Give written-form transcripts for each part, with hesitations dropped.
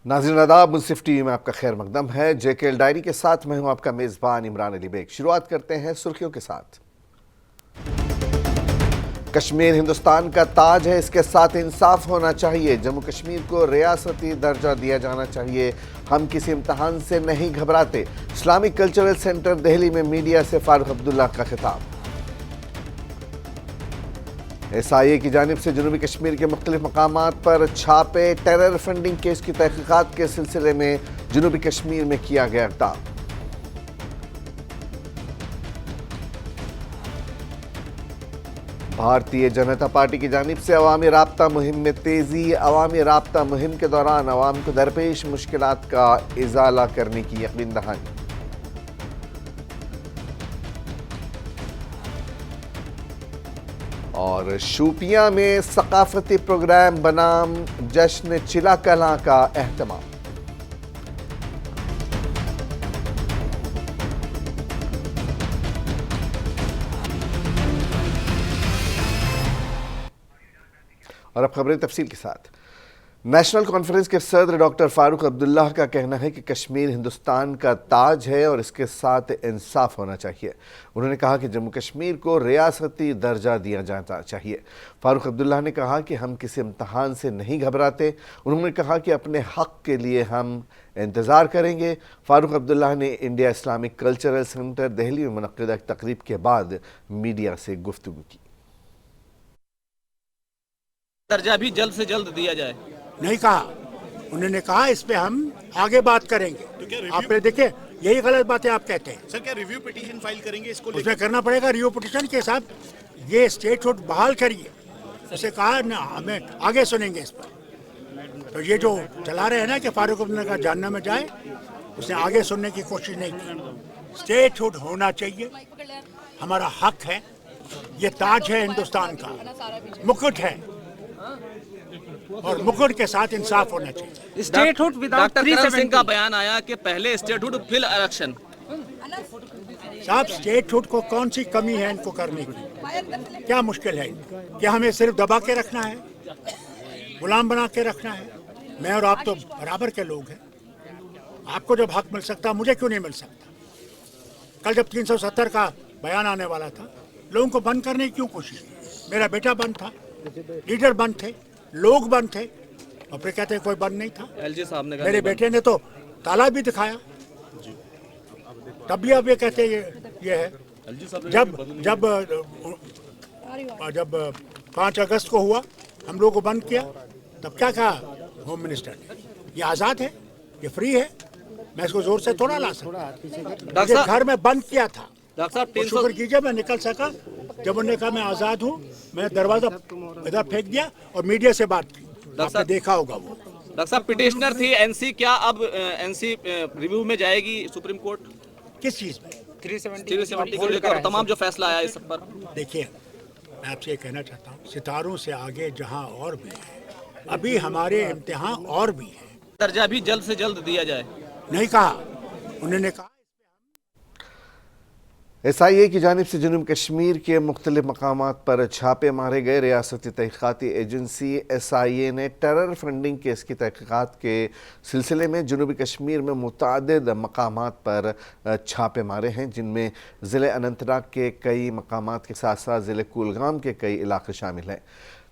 नाज़रीन आदाब, मुंसिफ टीवी में आपका खैर मकदम है। जेकेएल डायरी के साथ मैं हूं आपका मेज़बान इमरान अली बेग। शुरुआत करते हैं सुर्खियों के साथ। कश्मीर हिंदुस्तान का ताज है, इसके साथ इंसाफ होना चाहिए। जम्मू कश्मीर को रियासती दर्जा दिया जाना चाहिए। हम किसी इम्तहान से नहीं घबराते। इस्लामिक कल्चरल सेंटर दिल्ली में मीडिया से फारूक अब्दुल्ला का खिताब। SIA की जानिब से जनूबी कश्मीर के मुख्तलिफ मकामात पर छापे। टेरर फंडिंग केस की तहकीकात के सिलसिले में जनूबी कश्मीर में किया गया इक़दाम। भारतीय जनता पार्टी की जानिब से अवामी राब्ता मुहिम में तेज़ी। अवामी राब्ता मुहिम के दौरान अवाम को दरपेश मुश्किलात का इज़ाला करने की यकीन दहानी। और शूपियां में सकाफती प्रोग्राम बनाम जश्न चिला कलां का एहतमाम। और अब खबरें तफसील के साथ। नेशनल कॉन्फ्रेंस के सदर डॉक्टर फारूक अब्दुल्ला का कहना है कि कश्मीर हिंदुस्तान का ताज है और इसके साथ इंसाफ होना चाहिए। उन्होंने कहा कि जम्मू कश्मीर को रियासती दर्जा दिया जाना चाहिए। फारूक अब्दुल्ला ने कहा कि हम किसी इम्तहान से नहीं घबराते। उन्होंने कहा कि अपने हक़ के लिए हम इंतज़ार करेंगे। फारूक अब्दुल्ला ने India Islamic cultural centre Delhi में मुनक़्क़िदा तकरीब के बाद मीडिया से गुफ्तगू की। दर्जा भी जल्द से जल्द दिया जाए नहीं कहा। उन्होंने कहा इस पे हम आगे बात करेंगे। तो आपने देखे यही गलत बातें आप कहते हैं। सर क्या रिव्यू पिटीशन फाइल करेंगे इसको उसमें करना पड़ेगा रिव्यू पिटीशन के साथ। ये स्टेटहुड बहाल करिए। उसे कहा ना हमें आगे सुनेंगे इस पर। तो ये जो चला रहे हैं ना कि फारूक अब्दुल्ला का जानना में जाए, उसने आगे सुनने की कोशिश नहीं की। स्टेटहुड होना चाहिए, हमारा हक है। ये ताज है हिंदुस्तान का, मुकुट है और मुकुट के साथ इंसाफ होना चाहिए। स्टेटहुड विदाउट 370 का बयान आया कि पहले स्टेटहुड फिर इलेक्शन। साहब स्टेटहुड को कौन सी कमी है इनको करने की? क्या मुश्किल है? क्या हमें सिर्फ दबा के रखना है, गुलाम बना के रखना है? मैं और आप तो बराबर के लोग हैं। आपको जब हक मिल सकता, मुझे क्यों नहीं मिल सकता? कल जब 370 का बयान आने वाला था, लोगों को बंद करने की क्यों कोशिश की? मेरा बेटा बंद था, लीडर बंद थे, लोग बंद थे, और फिर कहते हैं कोई बंद नहीं था। LG साहब ने मेरे बेटे ने तो ताला भी दिखाया, तब भी आप ये कहते हैं ये है। जब जब जब 5 अगस्त को हुआ, हम लोगों को बंद किया, तब क्या कहा होम मिनिस्टर ने? ये आज़ाद है, ये फ्री है, मैं इसको जोर से थोड़ा ला सकता। मुझे घर में बंद किया था। शुक्र कीजिए मैं निकल सका। जब उन्होंने कहा मैं आज़ाद हूँ, मैंने दरवाज़ा इधर फेंक दिया और मीडिया से बात की। आपने देखा होगा वो। डॉक्टर साहब पिटिशनर थी NC, क्या अब NC रिव्यू में जाएगी सुप्रीम कोर्ट? किस चीज़ में? 370 को लेकर तमाम जो फैसला आया इस सब पर। देखिए मैं आपसे ये कहना चाहता हूँ, सितारों से आगे जहाँ और भी है, अभी हमारे इम्तिहान और भी है। दर्जा भी जल्द से जल्द दिया जाए नहीं कहा। उन्होंने कहा SIA की जानिब से जनूब कश्मीर के मुख्तलिफ मकामात पर छापे मारे गए। रियासती तहक़ीक़ाती एजेंसी SIA ने टेरर फंडिंग केस की तहक़ीक़ात के सिलसिले में जनूबी कश्मीर में मुतअद्दिद मकामात पर छापे मारे हैं, जिनमें ज़िले अनंतनाग के कई मकामात के साथ साथ ज़िले कुलगाम के कई इलाक़े शामिल हैं।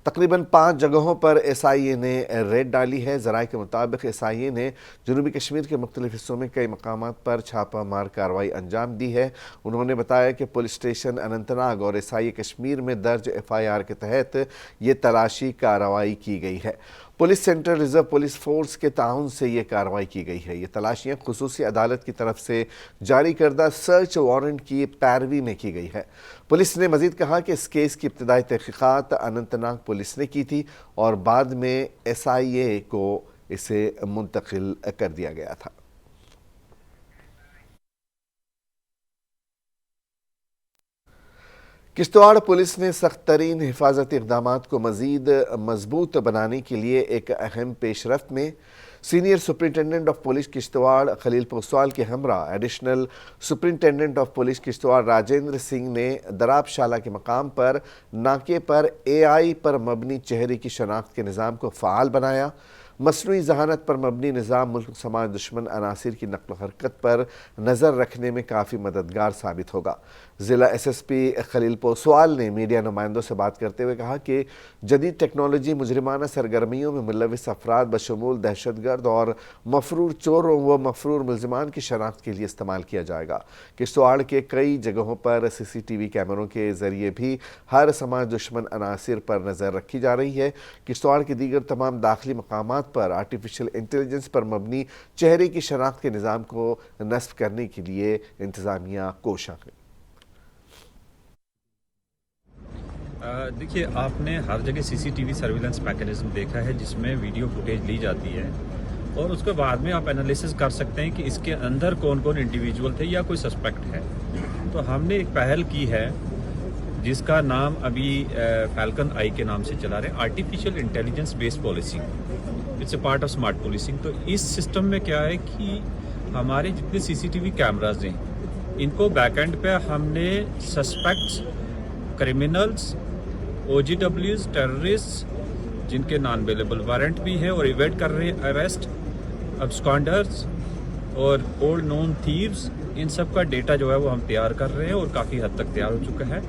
तकरीबन 5 जगहों पर SIA ने रेड डाली है। ज़राए के मुताबिक SIA ने जनूबी कश्मीर के मुख्तलिफ हिस्सों में कई मकामात पर छापा मार कार्रवाई अंजाम दी है। उन्होंने बताया कि पुलिस स्टेशन अनंतनाग और SIA कश्मीर में दर्ज FIR के तहत ये तलाशी कार्रवाई की गई है। Police central reserve police force के ताउन से ये कार्रवाई की गई है। ये तलाशियाँ खुसूसी अदालत की तरफ से जारी करदा सर्च वारंट की पैरवी में की गई है। पुलिस ने मजीद कहा कि इस केस की इब्तदाई तहक़ीक़ात अनंतनाग पुलिस ने की थी और बाद में SIA को इसे मुंतकिल कर दिया गया था। किश्तवाड़ पुलिस ने सख्त तरीन हिफाजती इक़दामात को मज़ीद मजबूत बनाने के लिए एक अहम पेशरफ्त में senior superintendent of police Kishtwar Khalil Poswal के हमरा additional superintendent of police Kishtwar Rajendra Singh ने दराबशाला के मकाम पर नाके पर AI पर मबनी चेहरे की शनाख्त के निज़ाम को फ़ाल बनाया। مصنوعی ذہانت پر مبنی نظام ملک سماج دشمن عناصر کی نقل و حرکت پر نظر رکھنے میں کافی مددگار ثابت ہوگا۔ ضلع ایس ایس پی خلیل پوسوال نے میڈیا نمائندوں سے بات کرتے ہوئے کہا کہ جدید ٹیکنالوجی مجرمانہ سرگرمیوں میں ملوث افراد بشمول دہشت گرد اور مفرور چوروں و مفرور ملزمان کی شناخت کے لیے استعمال کیا جائے گا۔ کشتواڑ کے کئی جگہوں پر سی سی ٹی وی کیمروں کے ذریعے بھی ہر سماج دشمن عناصر پر نظر رکھی جا رہی ہے۔ کشتواڑ کے دیگر تمام داخلی مقامات پر آرٹیفیشل انٹیلیجنس پر مبنی چہرے کی شناخت کے نظام کو نصب کرنے کے لیے انتظامیہ کوشاں ہے۔ دیکھیے، آپ نے ہر جگہ CCTV surveillance mechanism دیکھا ہے جس میں ویڈیو فوٹیج لی جاتی ہے اور اس کے بعد میں آپ انالیسس کر سکتے ہیں کہ اس کے اندر کون کون انڈیویجول تھے یا کوئی سسپیکٹ ہے۔ تو ہم نے ایک پہل کی ہے جس کا نام ابھی فیلکن آئی کے نام سے چلا رہے ہیں، artificial intelligence base policing, it's a part of smart policing. تو اس سسٹم میں کیا ہے کہ ہمارے جتنے سی سی ٹی وی کیمراز ہیں ان کو بیک اینڈ پہ ہم نے سسپیکٹس، کرمنلز، او جی ڈبلیوز، ٹیررسٹ جن کے نان اویلیبل وارنٹ بھی ہیں اور ایویڈ کر رہے ہیں اریسٹ، ابسکانڈرز اور اولڈ نون تھیوز، ان سب کا ڈیٹا جو ہے وہ ہم تیار کر رہے ہیں اور کافی حد تک تیار ہو چکا ہے،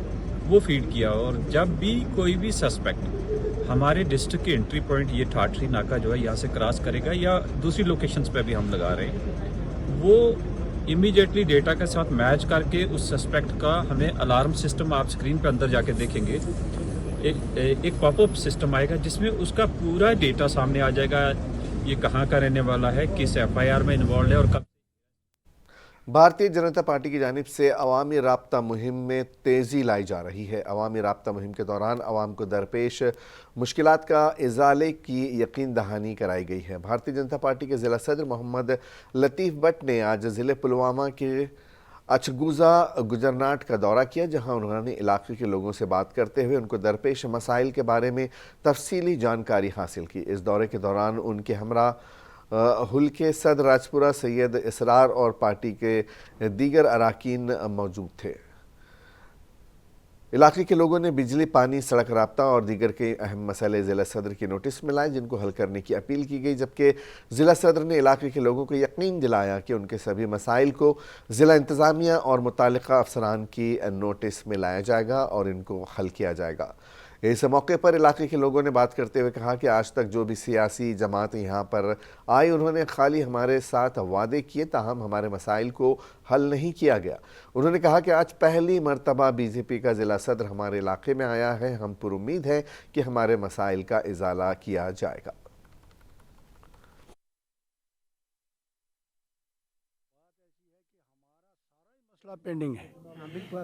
وہ فیڈ کیا۔ اور جب بھی کوئی بھی سسپیکٹ ہمارے ڈسٹرکٹ کے انٹری پوائنٹ یہ ٹھاٹری ناکہ جو ہے یہاں سے کراس کرے گا یا دوسری لوکیشنز پہ بھی ہم لگا رہے ہیں، وہ امیڈیٹلی ڈیٹا کے ساتھ میچ کر کے اس سسپیکٹ کا ہمیں الارم سسٹم، آپ اسکرین پہ اندر جا کے دیکھیں گے، ایک پاپ اپ سسٹم آئے گا جس میں اس کا پورا ڈیٹا سامنے آ جائے گا، یہ کہاں کا رہنے والا ہے، کس ایف آئی آر میں انوالوڈ ہے اور کب۔ بھارتیہ جنتا پارٹی کی جانب سے عوامی رابطہ مہم میں تیزی لائی جا رہی ہے۔ عوامی رابطہ مہم کے دوران عوام کو درپیش مشکلات کا ازالے کی یقین دہانی کرائی گئی ہے۔ بھارتیہ جنتا پارٹی کے ضلع صدر محمد لطیف بٹ نے آج ضلع پلوامہ کے اچھگوزا گجرناٹ کا دورہ کیا، جہاں انہوں نے علاقے کے لوگوں سے بات کرتے ہوئے ان کو درپیش مسائل کے بارے میں تفصیلی جانکاری حاصل کی۔ اس دورے کے دوران ان کے ہمراہ حلقے صدر راجپورہ سید اسرار اور پارٹی کے دیگر اراکین موجود تھے۔ علاقے کے لوگوں نے بجلی، پانی، سڑک رابطہ اور دیگر کے اہم مسئلے ضلع صدر کی نوٹس میں لائے، جن کو حل کرنے کی اپیل کی گئی، جبکہ ضلع صدر نے علاقے کے لوگوں کو یقین دلایا کہ ان کے سبھی مسائل کو ضلع انتظامیہ اور متعلقہ افسران کی نوٹس میں لایا جائے گا اور ان کو حل کیا جائے گا۔ اس موقع پر علاقے کے لوگوں نے بات کرتے ہوئے کہا کہ آج تک جو بھی سیاسی جماعتیں یہاں پر آئی، انہوں نے خالی ہمارے ساتھ وعدے کیے، تاہم ہمارے مسائل کو حل نہیں کیا گیا۔ انہوں نے کہا کہ آج پہلی مرتبہ بی جے پی کا ضلع صدر ہمارے علاقے میں آیا ہے، ہم پر امید ہیں کہ ہمارے مسائل کا ازالہ کیا جائے گا۔ مسئلہ پینڈنگ ہے،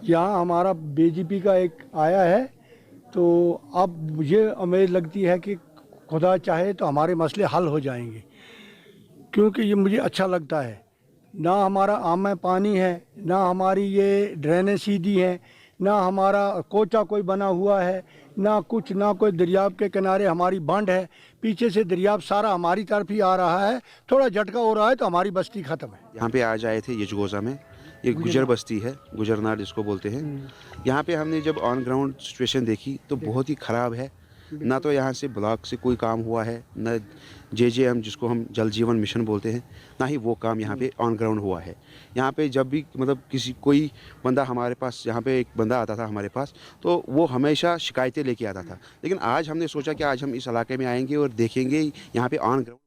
یہاں ہمارا بی جے پی کا ایک آیا ہے، تو اب مجھے امید لگتی ہے کہ خدا چاہے تو ہمارے مسئلے حل ہو جائیں گے، کیونکہ یہ مجھے اچھا لگتا ہے۔ نہ ہمارا عام میں پانی ہے، نہ ہماری یہ ڈرینیں سیدھی ہیں، نہ ہمارا کوچہ کوئی بنا ہوا ہے، نہ کچھ، نہ کوئی دریاب کے کنارے ہماری بانڈ ہے، پیچھے سے دریاب سارا ہماری طرف ہی آ رہا ہے، تھوڑا جھٹکا ہو رہا ہے تو ہماری بستی ختم ہے۔ یہاں پہ آج آئے تھے یچگوزا میں، یہ گجر بستی ہے، گجرناٹ جس کو بولتے ہیں۔ یہاں پہ ہم نے جب آن گراؤنڈ سچویشن دیکھی تو بہت ہی خراب ہے، نہ تو یہاں سے بلاک سے کوئی کام ہوا ہے، نہ جے جے ایم جس کو ہم جل جیون مشن بولتے ہیں، نہ ہی وہ کام یہاں پہ آن گراؤنڈ ہوا ہے۔ یہاں پہ جب بھی کوئی بندہ ہمارے پاس، یہاں پہ ایک بندہ آتا تھا ہمارے پاس، تو وہ ہمیشہ شکایتیں لے کے آتا تھا، لیکن آج ہم نے سوچا کہ آج ہم اس علاقے میں آئیں گے اور دیکھیں گے یہاں پہ آن گراؤنڈ۔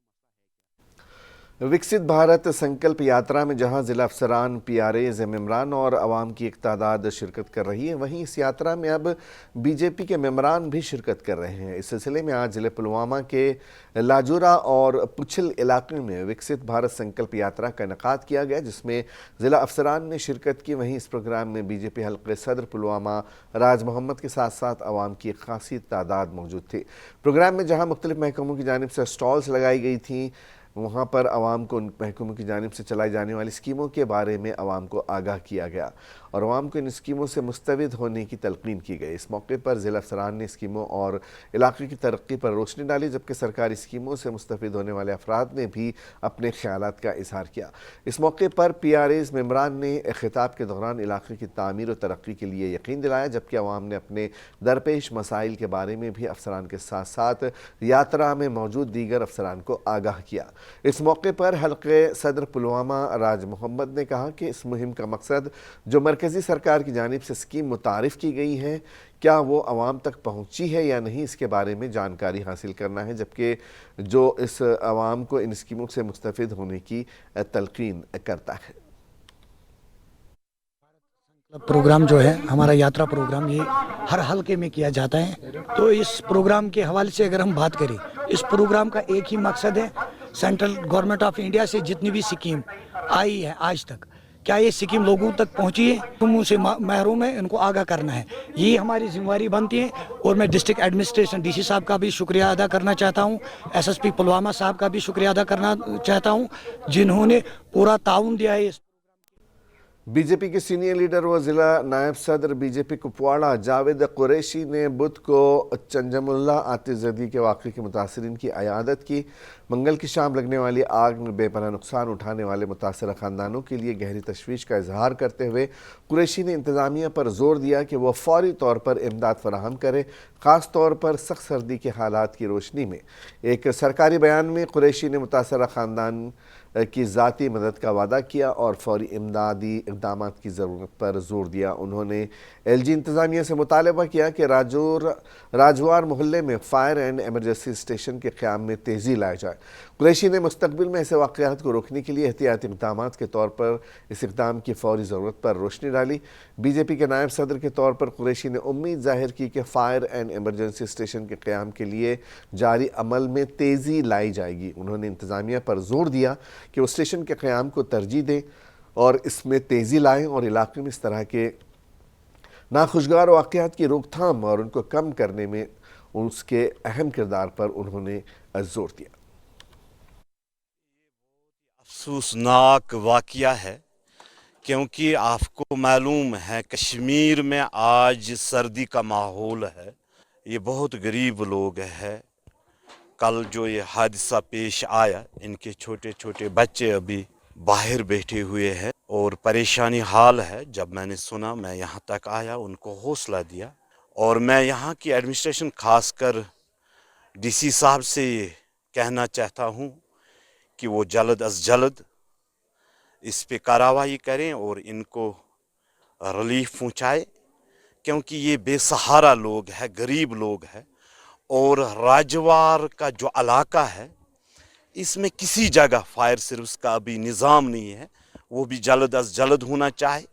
وکست بھارت سنکلپ یاترا میں جہاں ضلع افسران، پی آر ایز، ممبران اور عوام کی ایک تعداد شرکت کر رہی ہے، وہیں اس یاترا میں اب بی جے پی کے ممبران بھی شرکت کر رہے ہیں۔ اس سلسلے میں آج ضلع پلوامہ کے لاجورا اور پچھل علاقے میں وکست بھارت سنکلپ یاترا کا انعقاد کیا گیا، جس میں ضلع افسران نے شرکت کی۔ وہیں اس پروگرام میں بی جے پی حلقے صدر پلوامہ راج محمد کے ساتھ ساتھ عوام کی ایک خاصی تعداد موجود تھی۔ پروگرام میں جہاں مختلف محکموں کی جانب سے سٹالز لگائی گئی تھیں، वहाँ पर आवाम को उन महकमों की जानिब से चलाई जाने वाली स्कीमों के बारे में आवाम को आगाह किया गया और आवाम को इन स्कीमों से मुस्तविद होने की तलकीन की गई। इस मौके पर ज़िला अफसरान ने स्कीमों और इलाके की तरक्की पर रोशनी डाली, जबकि सरकारी स्कीमों से मुस्तफिद होने वाले अफराद ने भी अपने ख्यालात का इजहार किया। इस मौके पर PRAs मेंबरान ने खिताब के दौरान इलाके की तामीर और तरक्की के लिए यकीन दिलाया, जबकि अवाम ने अपने दरपेश मसाइल के बारे में भी अफसरान के साथ साथ यात्रा में मौजूद दीगर अफसरान को आगाह किया। इस मौके पर हल्के सदर पुलवामा राज मोहम्मद ने कहा कि इस मुहिम का मकसद जो मरकज़ी सरकार की जानिब से स्कीम मुतारिफ़ की गई है, क्या वो आवाम तक पहुँची है या नहीं, इसके बारे में जानकारी हासिल करना है, जबकि जो इस आवाम को इन स्कीमों से मुस्तफ़िद होने की तलकीन करता है। प्रोग्राम जो है हमारा यात्रा प्रोग्राम, ये हर हलके में किया जाता है। तो इस प्रोग्राम के हवाले से अगर हम बात करें, इस प्रोग्राम का एक ही मकसद है, सेंट्रल गवर्नमेंट ऑफ इंडिया से जितनी भी स्कीम आई है आज तक, क्या ये स्कीम लोगों तक पहुंची है, मुँह से महरूम है, इनको आगाह करना है, ये हमारी जिम्मेवारी बनती है। और मैं डिस्ट्रिक्ट एडमिनिस्ट्रेशन DC साहब का भी शुक्रिया अदा करना चाहता हूँ, SSP पुलवामा साहब का भी शुक्रिया अदा करना चाहता हूँ, जिन्होंने पूरा ताउन दिया है। बीजेपी के सीनियर लीडर व ज़िला नायब सदर बीजेपी कुपवाड़ा जावेद कुरैशी ने बुध को चंजमुल्ला आतिशज़दी के वाक़े के मुतासरीन की अयादत की। मंगल की शाम लगने वाली आग में बेपनाह नुकसान उठाने वाले मुतासरा ख़ानदानों के लिए गहरी तशवीश का इजहार करते हुए कुरैशी ने इंतज़ामिया पर जोर दिया कि वह फ़ौरी तौर पर इमदाद फराहम करे, ख़ास तौर पर सख्त सर्दी के हालात की रोशनी में। एक सरकारी बयान में कुरैशी ने मुतासरा ख़ानदान की ज़ाती मदद का वादा किया और फौरी इमदादी इक़दामात की ज़रूरत पर जोर दिया। उन्होंने LG इंतज़ामिया से मुतालबा किया कि राजवार मोहल्ले में फायर एंड एमरजेंसी स्टेशन के क़याम में तेज़ी लाई जाए। कुरैशी ने मुस्तक़बिल में ऐसे वाक़यात को रोकने के लिए एहतियाती इक़दामात के तौर पर इस इक़दाम की फ़ौरी ज़रूरत पर रोशनी डाली। बीजेपी के नायब सदर के तौर पर कुरैशी ने उम्मीद ज़ाहिर की कि फायर एंड एमरजेंसी स्टेशन के क़याम के लिए जारी अमल में तेज़ी लाई जाएगी। उन्होंने इंतज़ामिया पर जोर दिया कि वो स्टेशन के क़याम को तरजीह दें और इसमें तेज़ी लाएँ और इलाके में इस तरह के नाखुशगवार वाक़यात की रोकथाम और उनको कम करने में उसके अहम किरदार पर उन्होंने जोर दिया। अफसोसनाक वाक़या है, क्योंकि आपको मालूम है कश्मीर में आज सर्दी का माहौल है, ये बहुत गरीब लोग हैं। कल जो ये हादसा पेश आया, इनके छोटे छोटे बच्चे अभी बाहर बैठे हुए हैं और परेशानी हाल है। जब मैंने सुना मैं यहाँ तक आया, उनको हौसला दिया और मैं यहाँ की एडमिनिस्ट्रेशन खासकर DC साहब से ये कहना चाहता हूँ कि वो जल्द अज जल्द इस पे कार्रवाई करें और इनको रिलीफ पहुँचाए, क्योंकि ये बेसहारा लोग हैं, गरीब लोग हैं। और राजवार का जो इलाका है, इसमें किसी जगह फायर सर्विस का अभी निज़ाम नहीं है, वो भी जल्द अज जल्द होना चाहे।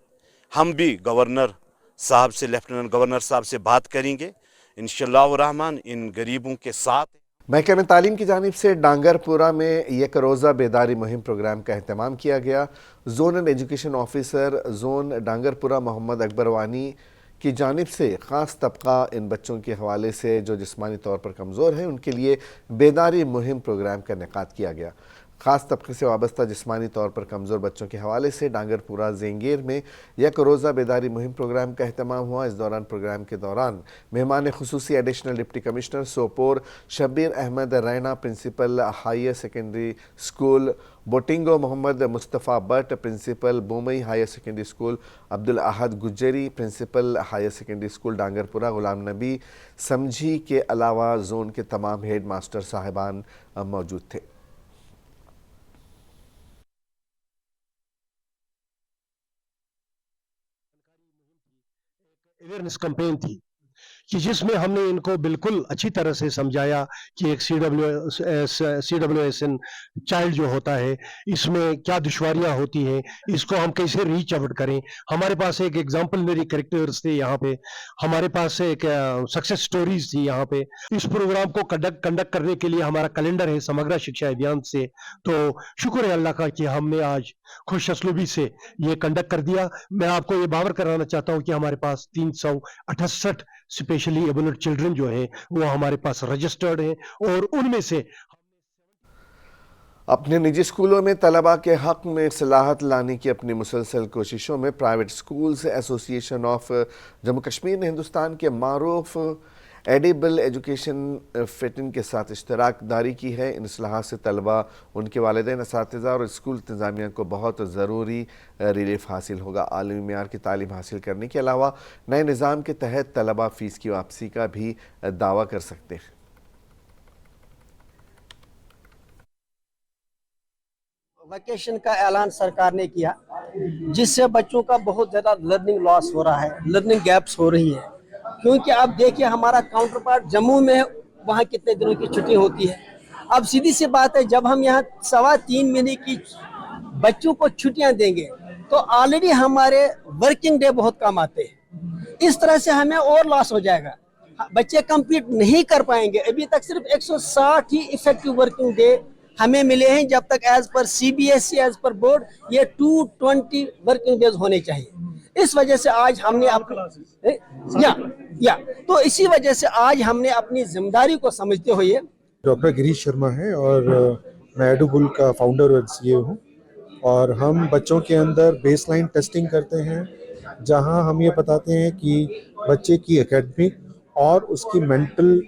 हम भी गवर्नर साहब से, लेफ्टिनेंट गवर्नर साहब से बात करेंगे, इंशाअल्लाह रहमान इन गरीबों के साथ। महकमे तालीम की जानिब से डांगरपुरा में एक रोज़ा बेदारी मुहिम प्रोग्राम का अहतमाम किया गया। Zonal education officer zone Dangarpura Mohammad Akbar Wani की जानिब से ख़ास तबका इन बच्चों के हवाले से जो जिस्मानी तौर पर कमज़ोर हैं, उनके लिए बेदारी मुहिम प्रोग्राम का इनेकाद किया गया। ख़ास तबके से वाबस्ता जिस्मानी तौर पर कमज़ोर बच्चों के हवाले से डांगरपुरा जेंगेर में एक रोज़ा बेदारी मुहिम प्रोग्राम का अहतमाम हुआ। इस दौरान प्रोग्राम के दौरान मेहमान खुसूसी additional deputy commissioner Sopore Shabbir Ahmad Raina, principal higher secondary school Botingo Mohammad Mustafa Butt, principal Bomai higher secondary school Abdul Ahad Gujjari, principal higher secondary school Dangarpura Ghulam Nabi Samjhi के अलावा जोन के तमाम हेड मास्टर साहिबान मौजूद थे। अवेयरनेस कैंपेन थी कि जिसमें हमने इनको बिल्कुल अच्छी तरह से समझाया कि एक CWSN चाइल्ड जो होता है, इसमें क्या दुश्वारियां होती हैं, इसको हम कैसे रीच आउट करें। हमारे पास एक एग्जाम्पलरी कैरेक्टर्स थे यहाँ पे, हमारे पास एक सक्सेस स्टोरीज थी यहाँ पे। इस प्रोग्राम को कंडक्ट करने के लिए हमारा कैलेंडर है समग्र शिक्षा अभियान से। तो शुक्र है अल्लाह का कि हमने आज खुश असलूबी से ये कंडक्ट कर दिया। मैं आपको ये बावर कराना चाहता हूँ कि हमारे पास 368 स्पेशली एबल्ड चिल्ड्रन जो है वो हमारे पास रजिस्टर्ड हैं और उनमें से اپنے نجی اسکولوں میں طلباء کے حق میں اصلاحات لانے کی اپنی مسلسل کوششوں میں پرائیویٹ اسکولز ایسوسی ایشن آف جموں کشمیر نے ہندوستان کے معروف ایڈیبل ایجوکیشن فٹن کے ساتھ اشتراک داری کی ہے۔ ان اصلاحات سے طلباء، ان کے والدین، اساتذہ اور اسکول انتظامیہ کو بہت ضروری ریلیف حاصل ہوگا۔ عالمی معیار کی تعلیم حاصل کرنے کے علاوہ نئے نظام کے تحت طلباء فیس کی واپسی کا بھی دعویٰ کر سکتے ہیں۔ ویکیشن کا اعلان سرکار نے کیا، جس سے بچوں کا بہت زیادہ لرننگ لاس ہو رہا ہے، لرننگ گیپس ہو رہی ہے، کیونکہ اب دیکھیے ہمارا کاؤنٹر پارٹ جموں میں وہاں کتنے دنوں کی چھٹی ہوتی ہے۔ اب سیدھی سی بات ہے، جب ہم یہاں 3.25 مہینے کی بچوں کو چھٹیاں دیں گے تو آلریڈی ہمارے ورکنگ ڈے بہت کم آتے ہیں، اس طرح سے ہمیں اور لاس ہو جائے گا، بچے کمپلیٹ نہیں کر پائیں گے۔ ابھی تک صرف 160 ہی ایفیکٹیو ورکنگ ڈے ہمیں ملے ہیں، جب تک as per CBSE as per board یہ 220 ورکنگ ڈیز ہونے چاہیے۔ اس وجہ سے آج ہم نے تو اسی وجہ سے آج ہم نے اپنی ذمہ داری کو سمجھتے ہوئے، ڈاکٹر گریش شرما ہے اور میں ایڈوبل کا فاؤنڈر اور CEO ہوں، اور ہم بچوں کے اندر بیس لائن ٹیسٹنگ کرتے ہیں، جہاں ہم یہ بتاتے ہیں کہ بچے کی اکیڈمک اور اس کی مینٹل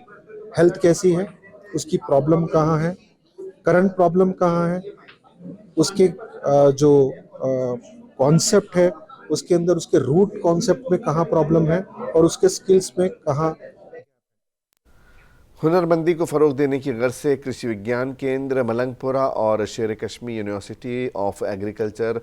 ہیلتھ کیسی ہے، اس کی پرابلم کہاں ہے، کرنٹ پرابلم کہاں ہے، اس کے جو کانسیپٹ ہے اس کے اندر اس کے روٹ کانسیپٹ میں کہاں پرابلم ہے اور اس کے سکلز میں کہاں۔ ہنر مندی کو فروغ دینے کی غرض سے کرشی وگیان کیندر ملنگ پورہ اور شیر Kashmir university of agriculture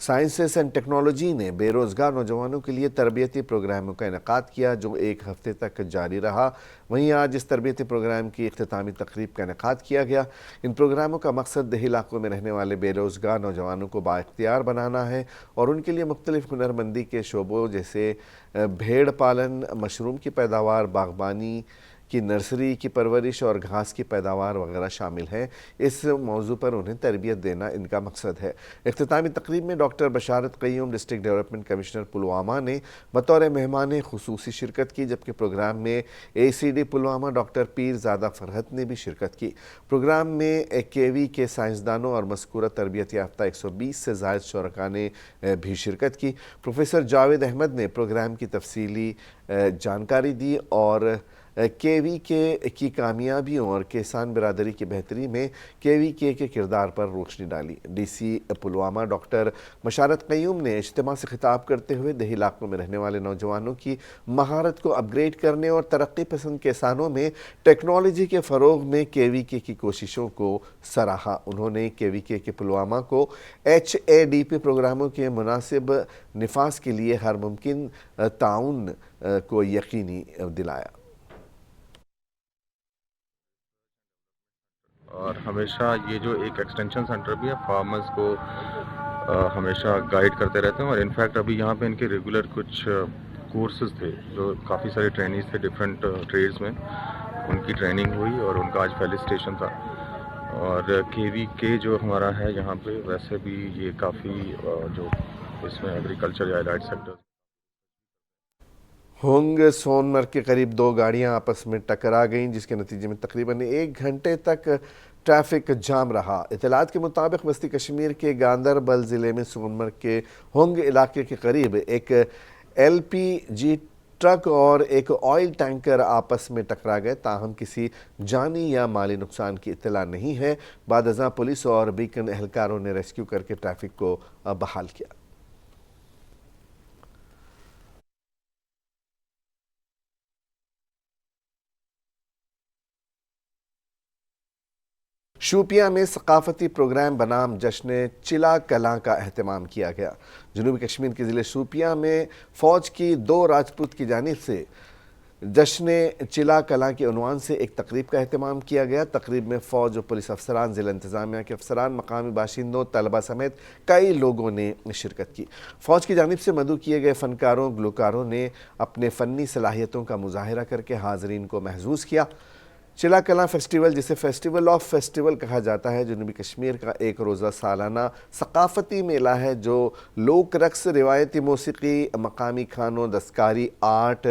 sciences and technology نے بے روزگار نوجوانوں کے لیے تربیتی پروگراموں کا انعقاد کیا، جو 1 ہفتے تک جاری رہا۔ وہیں آج اس تربیتی پروگرام کی اختتامی تقریب کا انعقاد کیا گیا۔ ان پروگراموں کا مقصد دیہی علاقوں میں رہنے والے بے روزگار نوجوانوں کو بااختیار بنانا ہے اور ان کے لیے مختلف ہنر مندی کے شعبوں جیسے بھیڑ پالن، مشروم کی پیداوار، باغبانی کی نرسری کی پرورش اور گھاس کی پیداوار وغیرہ شامل ہیں۔ اس موضوع پر انہیں تربیت دینا ان کا مقصد ہے۔ اختتامی تقریب میں ڈاکٹر بشارت قیوم، ڈسٹرکٹ ڈیولپمنٹ کمشنر پلوامہ نے بطور مہمان خصوصی شرکت کی، جبکہ پروگرام میں ACD پلوامہ ڈاکٹر پیر زادہ فرحت نے بھی شرکت کی۔ پروگرام میں KV کے سائنسدانوں اور مذکورہ تربیت یافتہ 120 سے زائد شرکاء نے بھی شرکت کی۔ پروفیسر جاوید احمد نے پروگرام کی تفصیلی جانکاری دی اور KVK کی کامیابیوں اور کسان برادری کی بہتری میں KVK کے کردار پر روشنی ڈالی۔ DC پلوامہ ڈاکٹر بشارت قیوم نے اجتماع سے خطاب کرتے ہوئے دیہی علاقوں میں رہنے والے نوجوانوں کی مہارت کو اپ گریڈ کرنے اور ترقی پسند کسانوں میں ٹیکنالوجی کے فروغ میں KVK کی کوششوں کو سراہا۔ انہوں نے KVK کے پلوامہ کو HADP پروگراموں کے مناسب نفاذ کے لیے ہر ممکن تعاون کو یقینی دلایا۔ اور ہمیشہ یہ جو ایک ایکسٹینشن سینٹر بھی ہے، فارمرز کو ہمیشہ گائیڈ کرتے رہتے ہیں، اور انفیکٹ ابھی یہاں پہ ان کے ریگولر کچھ کورسز تھے، جو کافی سارے ٹرینیز تھے ڈفرینٹ ٹریڈز میں، ان کی ٹریننگ ہوئی اور ان کا آج فیلسٹیشن تھا۔ اور KVK جو ہمارا ہے یہاں پہ، ویسے بھی یہ کافی جو اس میں ایگریکلچر یا الائڈ سیکٹر۔ ہونگ سون مرگ کے قریب 2 گاڑیاں آپس میں ٹکرا گئیں، جس کے نتیجے میں تقریباً 1 گھنٹے تک ٹریفک جام رہا۔ اطلاعات کے مطابق وسطی کشمیر کے گاندربل ضلع میں سون مرگ کے ہونگ علاقے کے قریب ایک LPG ٹرک اور ایک آئل ٹینکر آپس میں ٹکرا گئے، تاہم کسی جانی یا مالی نقصان کی اطلاع نہیں ہے۔ بعد ازاں پولیس اور بیکن اہلکاروں نے ریسکیو کر کے ٹریفک کو بحال کیا۔ شوپیاں میں ثقافتی پروگرام بنام جشن چلا کلاں کا اہتمام کیا گیا۔ جنوبی کشمیر کے ضلع شوپیاں میں فوج کی 2 راجپوت کی جانب سے جشن چلا کلاں کے عنوان سے ایک تقریب کا اہتمام کیا گیا۔ تقریب میں فوج و پولیس افسران، ضلع انتظامیہ کے افسران، مقامی باشندوں، طلبہ سمیت کئی لوگوں نے شرکت کی۔ فوج کی جانب سے مدعو کیے گئے فنکاروں، گلوکاروں نے اپنے فنی صلاحیتوں کا مظاہرہ کر کے حاضرین کو محظوظ کیا۔ چلا کلاں فیسٹیول، جسے فیسٹیول آف فیسٹیول کہا جاتا ہے، جنوبی کشمیر کا ایک روزہ سالانہ ثقافتی میلہ ہے جو لوک رقص، روایتی موسیقی، مقامی کھانوں، دستکاری، آرٹ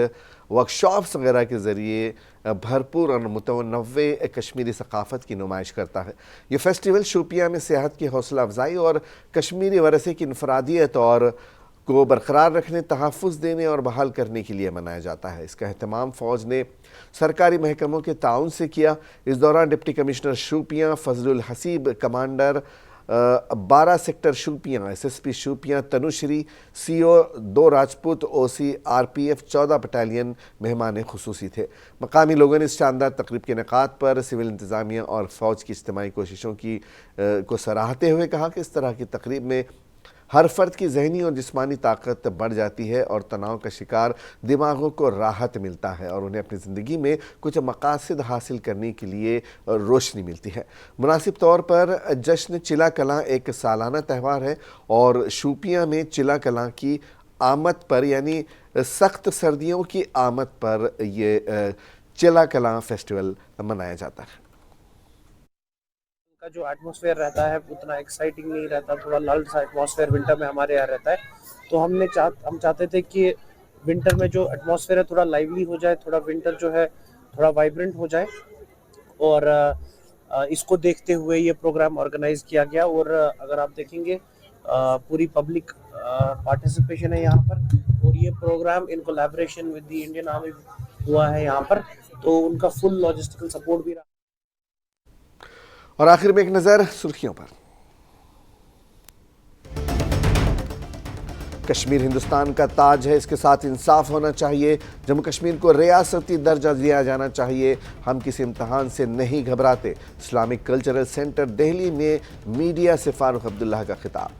वर्कशॉप्स वगैरह के ज़रिए भरपूर और मुतनव्वे कश्मीरी सकाफ़त की नुमाइश करता है। ये फेस्टिवल शोपियां में सेहत की हौसला अफजाई और कश्मीरी वरसे की इनफरादियत और को बरकरार रखने, तहफ़्फ़ुज़ देने और बहाल करने के लिए मनाया जाता है। इसका अहतमाम फ़ौज ने सरकारी महकमों के ताउन से किया। इस दौरान deputy commissioner Shopian Fazlul Haseeb, commander 12 sector Shopian, SSP Shopian Tanushree, CO 2 Rajput, OC RPF 14 battalion मेहमान खुसूसी थे। मकामी लोगों ने इस शानदार तकरीब के इनेकाद पर सिविल इंतज़ामिया और फ़ौज की इज्तिमाई कोशिशों को सराहते हुए कहा कि इस तरह की तकरीब में हर फर्द की जहनी और जिस्मानी ताकत बढ़ जाती है और तनाव का शिकार दिमागों को राहत मिलता है और उन्हें अपनी ज़िंदगी में कुछ मकासद हासिल करने के लिए रोशनी मिलती है। मुनासिब तौर पर जश्न चिला कलां एक सालाना त्यौहार है और शोपियां में चिला कलां की आमद पर, यानी सख्त सर्दियों की आमद पर ये चिला कलां फेस्टिवल मनाया जाता है। का जो एटमॉस्फेयर रहता है उतना एक्साइटिंग नहीं रहता, थोड़ा लल्ड सा एटमॉस्फेयर विंटर में हमारे यहाँ रहता है। तो हम चाहते थे कि विंटर में जो एटमॉस्फेयर है थोड़ा लाइवली हो जाए, थोड़ा विंटर जो है थोड़ा वाइब्रेंट हो जाए, और इसको देखते हुए ये प्रोग्राम ऑर्गेनाइज किया गया। और अगर आप देखेंगे पूरी पब्लिक पार्टिसिपेशन है यहाँ पर, और ये programme in collaboration with the Indian army हुआ है यहाँ पर, तो उनका फुल लॉजिस्टिकल सपोर्ट भी रहा। और आखिर में एक नज़र सुर्खियों पर। कश्मीर हिंदुस्तान का ताज है, इसके साथ इंसाफ होना चाहिए। जम्मू कश्मीर को रियासती दर्जा दिया जाना चाहिए। हम किसी इम्तहान से नहीं घबराते। इस्लामिक कल्चरल सेंटर दिल्ली में मीडिया से फारूक अब्दुल्ला का खिताब।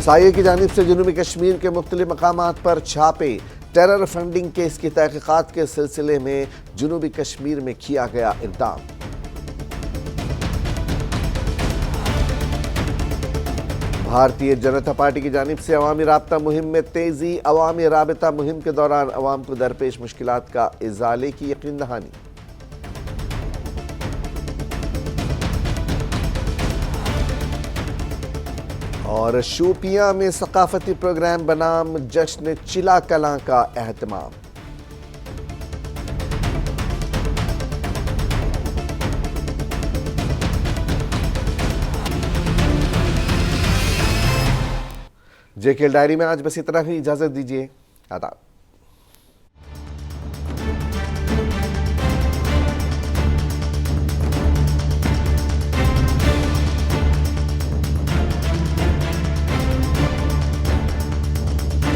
SIA की जानिब से जनूबी कश्मीर के मुख्तलिफ मकामात पर छापे। टेरर फंडिंग केस की तहकीकात के सिलसिले में जनूबी कश्मीर में किया गया इक़दाम। भारतीय जनता पार्टी की जानिब से अवामी राबता मुहिम में तेजी। अवामी राबता मुहिम के दौरान अवाम को दरपेश मुश्किलात का इज़ाले की यकीन दहानी। और शोपियां में सकाफती प्रोग्राम बनाम जश्न चिला कलां का एहतमाम। JKL डायरी में आज बस इतना ही। इजाजत दीजिए। आदाब।